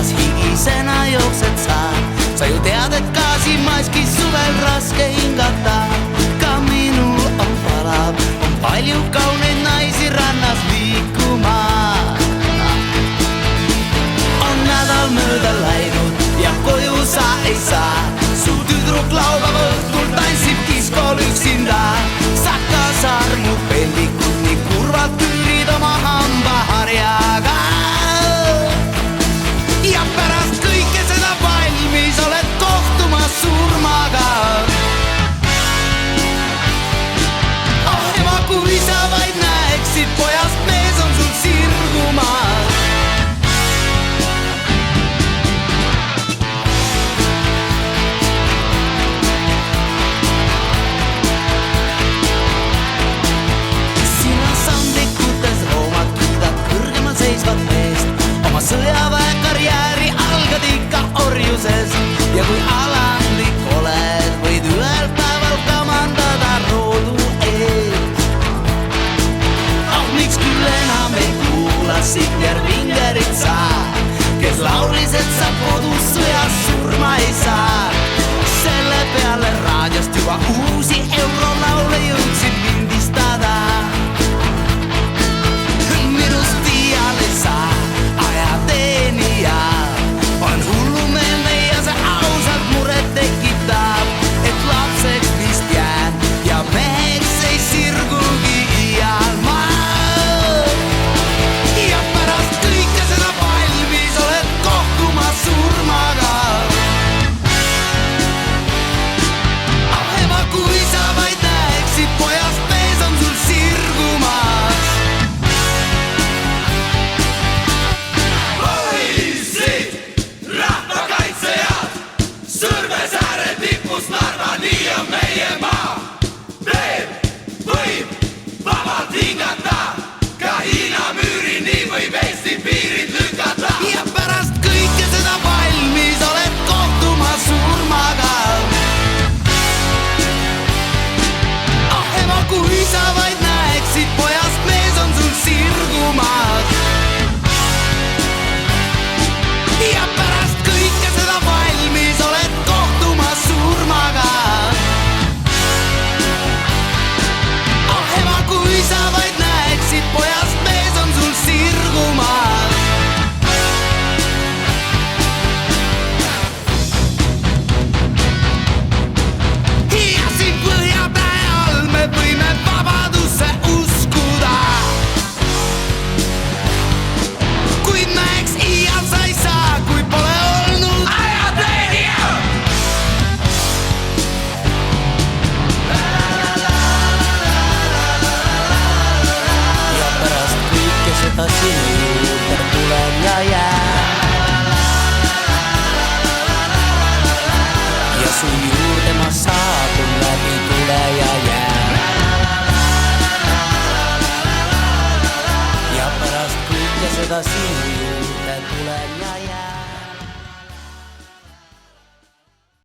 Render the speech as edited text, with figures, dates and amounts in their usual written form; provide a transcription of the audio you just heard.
rannas higisena jooksed sa ju tead, et gaasi maski suvel raske hingata. Ka minul on palav, on palju kauneid naisi rannas liikumas. On nädal mööda läinud ja koju sa ei saa. Su tüdruk laupäeva õhtul tantsib diskol üksinda. Sa ka sarmu peldikud nii kurvalt tüürid oma hambaharjaga. Ja pärast kõike seda valmis oled kohtuma surmaga. Oh ema, kui sa vaid näeksid, pojast mees on sul sirgumas. Oma sõjaväekarjääri algad ikka orjuses ja kui alandlik oled, võid ühel päeval kamandada roodu ees. Oh, miks küll enam ei kuula Signer Vingerit sa, kes laulis, et sa kodus sõjas surma ei saa. Selle peale raadiost juba uusi eurolaule jõudsid lindistada. Minust iial ei saa on hullumeelne ja see ausalt muret tekitab, et lapseks vist jään ja meheks ei sirgugi iial ma. Ja pärast kõike seda valmis oled kohtuma surmaga. Oh ema, kui sa vaid näeksid, pojast mees on sul sirgumas. Narva, nii on meie maa. Veel võib vabalt hingata, ka Hiina müürini võib Eesti piirid lükata. Ja pärast kõike seda valmis oled kohtuma surmaga. Oh ema, kui sa vaid näeksid, pojast mees on sul sirgumas. Ja pärast kõike seda valmis oled kohtuma surmaga. Oh ema, kui sa vaid näeksid, pojast mees on sul sirgumas. Ja siin Põhjatäe all me võime vabadusse uskuda. Kuid näeks iial sa ei saa, kui pole olnud ajateenija. Ja pärast kõike seda sinu